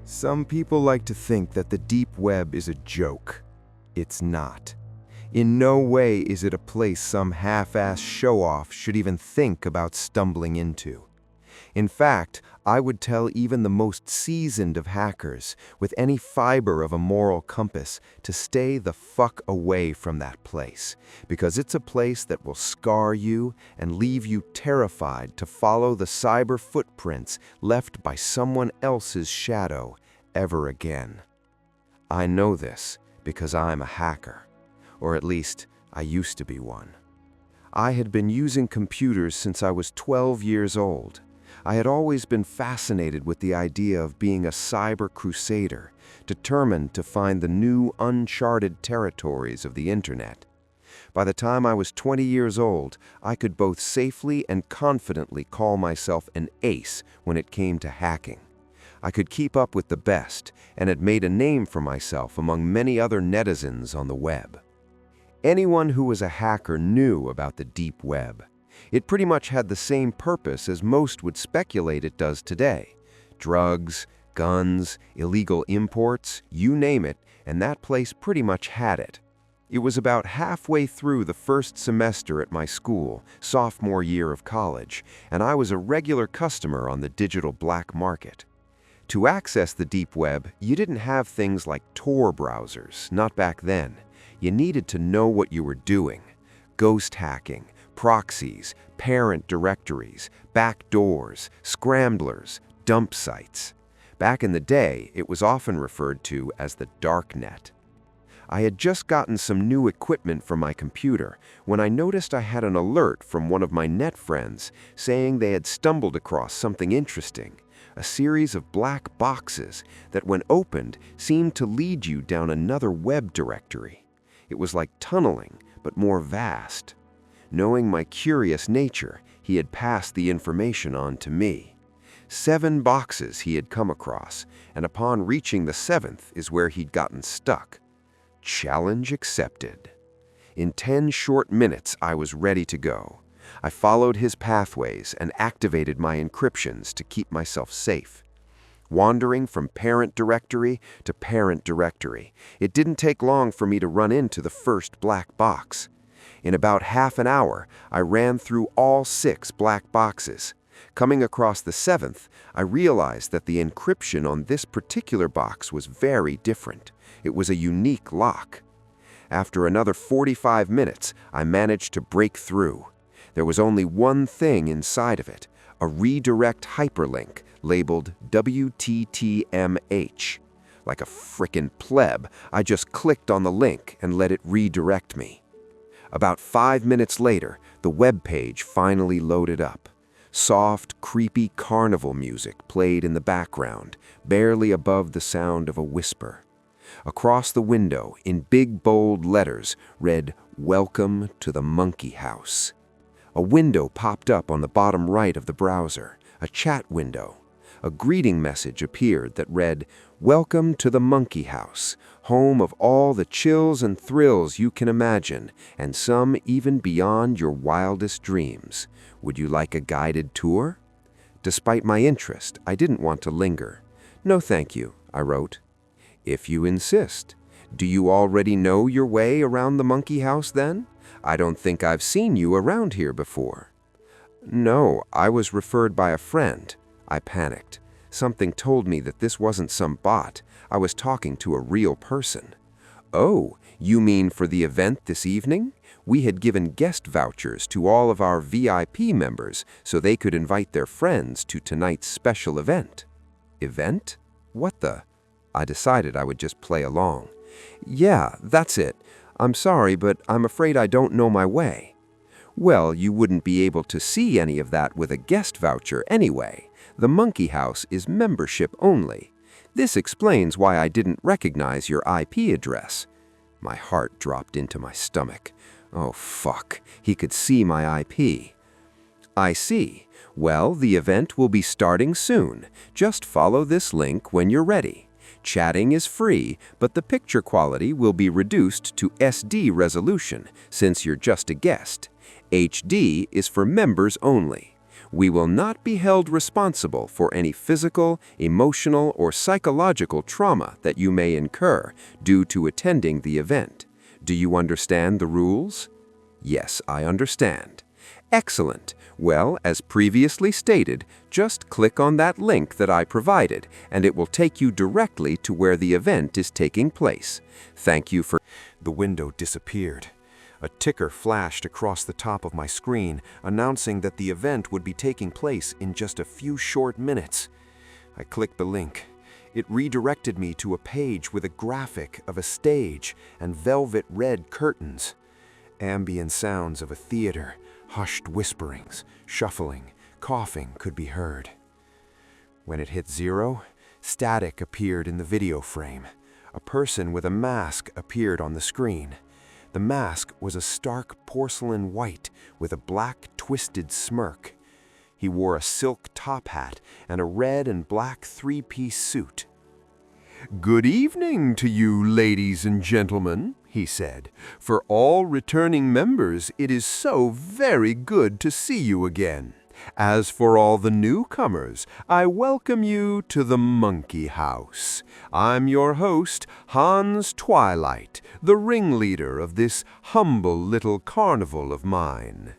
Some people like to think that the deep web is a joke. It's not. In no way is it a place some half-ass show-off should even think about stumbling into. In fact, I would tell even the most seasoned of hackers, with any fiber of a moral compass, to stay the fuck away from that place, because it's a place that will scar you and leave you terrified to follow the cyber footprints left by someone else's shadow ever again. I know this because I'm a hacker, or at least I used to be one. I had been using computers since I was 12 years old. I had always been fascinated with the idea of being a cyber crusader, determined to find the new uncharted territories of the internet. By the time I was 20 years old, I could both safely and confidently call myself an ace when it came to hacking. I could keep up with the best and had made a name for myself among many other netizens on the web. Anyone who was a hacker knew about the deep web. It pretty much had the same purpose as most would speculate it does today. Drugs, guns, illegal imports, you name it, and that place pretty much had it. It was about halfway through the first semester at my school, sophomore year of college, and I was a regular customer on the digital black market. To access the deep web, you didn't have things like Tor browsers, not back then. You needed to know what you were doing. Ghost hacking, proxies, parent directories, backdoors, scramblers, dump sites. Back in the day, it was often referred to as the darknet. I had just gotten some new equipment for my computer when I noticed I had an alert from one of my net friends saying they had stumbled across something interesting, a series of black boxes that, when opened, seemed to lead you down another web directory. It was like tunneling, but more vast. Knowing my curious nature, he had passed the information on to me. 7 boxes he had come across, and upon reaching the 7th is where he'd gotten stuck. Challenge accepted. In 10 short minutes, I was ready to go. I followed his pathways and activated my encryptions to keep myself safe. Wandering from parent directory to parent directory, it didn't take long for me to run into the first black box. In about half an hour, I ran through all 6 black boxes. Coming across the 7th, I realized that the encryption on this particular box was very different. It was a unique lock. After another 45 minutes, I managed to break through. There was only one thing inside of it, a redirect hyperlink labeled WTTMH. Like a frickin' pleb, I just clicked on the link and let it redirect me. About 5 minutes later, the web page finally loaded up. Soft, creepy carnival music played in the background, barely above the sound of a whisper. Across the window, in big bold letters, read, "Welcome to the Monkey House." A window popped up on the bottom right of the browser, a chat window. A greeting message appeared that read, "Welcome to the Monkey House, home of all the chills and thrills you can imagine, and some even beyond your wildest dreams. Would you like a guided tour?" Despite my interest, I didn't want to linger. "No, thank you," I wrote. "If you insist. Do you already know your way around the Monkey House then? I don't think I've seen you around here before." "No, I was referred by a friend." I panicked. Something told me that this wasn't some bot. I was talking to a real person. "Oh, you mean for the event this evening? We had given guest vouchers to all of our VIP members so they could invite their friends to tonight's special event." "Event? What the?" I decided I would just play along. "Yeah, that's it. I'm sorry, but I'm afraid I don't know my way." "Well, you wouldn't be able to see any of that with a guest voucher anyway. The Monkey House is membership only. This explains why I didn't recognize your IP address." My heart dropped into my stomach. Oh, fuck. He could see my IP. "I see. Well, the event will be starting soon. Just follow this link when you're ready. Chatting is free, but the picture quality will be reduced to SD resolution since you're just a guest. HD is for members only. We will not be held responsible for any physical, emotional, or psychological trauma that you may incur due to attending the event. Do you understand the rules? Yes, I understand. Excellent. Well, as previously stated, just click on that link that I provided, and it will take you directly to where the event is taking place. Thank you for... The window disappeared. A ticker flashed across the top of my screen, announcing that the event would be taking place in just a few short minutes. I clicked the link. It redirected me to a page with a graphic of a stage and velvet red curtains. Ambient sounds of a theater, hushed whisperings, shuffling, coughing could be heard. When it hit 0, static appeared in the video frame. A person with a mask appeared on the screen. The mask was a stark porcelain white with a black twisted smirk. He wore a silk top hat and a red and black three-piece suit. "Good evening to you, ladies and gentlemen," he said. "For all returning members, it is so very good to see you again. As for all the newcomers, I welcome you to the Monkey House. I'm your host, Hans Twilight, the ringleader of this humble little carnival of mine."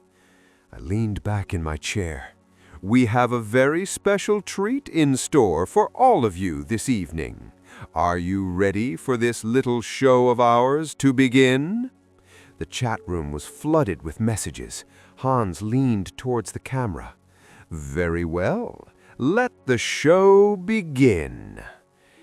I leaned back in my chair. "We have a very special treat in store for all of you this evening. Are you ready for this little show of ours to begin?" The chat room was flooded with messages. Hans leaned towards the camera. "Very well. Let the show begin."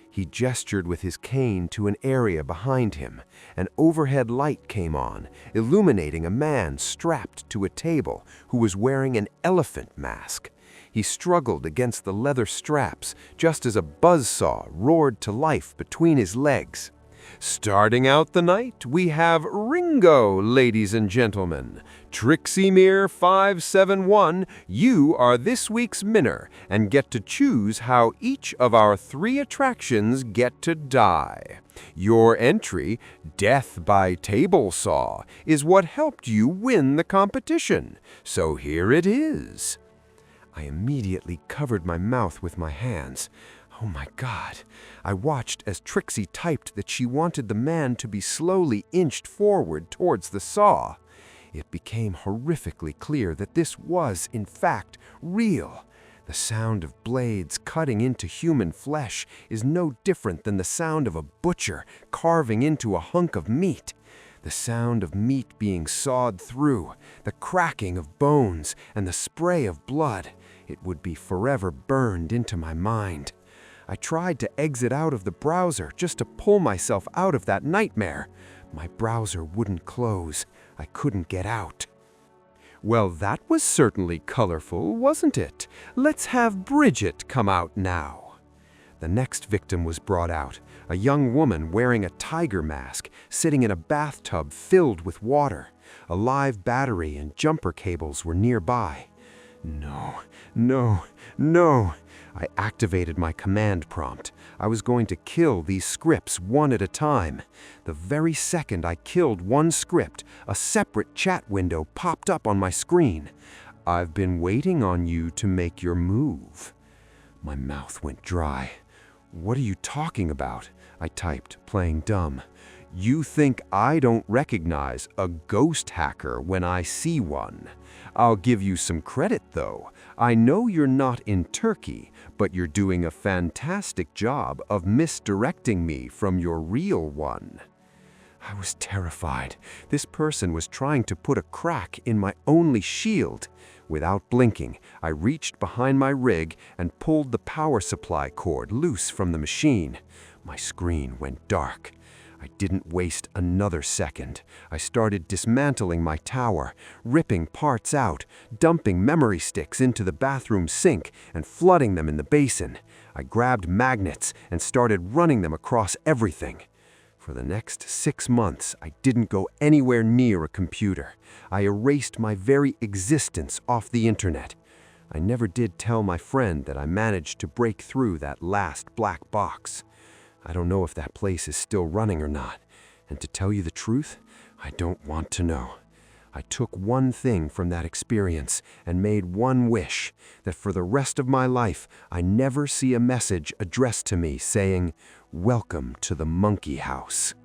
He gestured with his cane to an area behind him. An overhead light came on, illuminating a man strapped to a table who was wearing an elephant mask. He struggled against the leather straps just as a buzzsaw roared to life between his legs. "Starting out the night, we have Ringo, ladies and gentlemen. Trixie 571, you are this week's winner and get to choose how each of our 3 attractions get to die. Your entry, Death by Table Saw, is what helped you win the competition. So here it is." I immediately covered my mouth with my hands. Oh my God. I watched as Trixie typed that she wanted the man to be slowly inched forward towards the saw. It became horrifically clear that this was, in fact, real. The sound of blades cutting into human flesh is no different than the sound of a butcher carving into a hunk of meat. The sound of meat being sawed through, the cracking of bones, and the spray of blood. It would be forever burned into my mind. I tried to exit out of the browser just to pull myself out of that nightmare. My browser wouldn't close. I couldn't get out. "Well, that was certainly colorful, wasn't it? Let's have Bridget come out now." The next victim was brought out, a young woman wearing a tiger mask, sitting in a bathtub filled with water. A live battery and jumper cables were nearby. No, no, no. I activated my command prompt. I was going to kill these scripts one at a time. The very second I killed one script, a separate chat window popped up on my screen. "I've been waiting on you to make your move." My mouth went dry. "What are you talking about?" I typed, playing dumb. "You think I don't recognize a ghost hacker when I see one. I'll give you some credit, though. I know you're not in Turkey, but you're doing a fantastic job of misdirecting me from your real one." I was terrified. This person was trying to put a crack in my only shield. Without blinking, I reached behind my rig and pulled the power supply cord loose from the machine. My screen went dark. I didn't waste another second. I started dismantling my tower, ripping parts out, dumping memory sticks into the bathroom sink and flooding them in the basin. I grabbed magnets and started running them across everything. For the next 6 months, I didn't go anywhere near a computer. I erased my very existence off the internet. I never did tell my friend that I managed to break through that last black box. I don't know if that place is still running or not, and to tell you the truth, I don't want to know. I took one thing from that experience and made one wish, that for the rest of my life I never see a message addressed to me saying, "Welcome to the monkey house."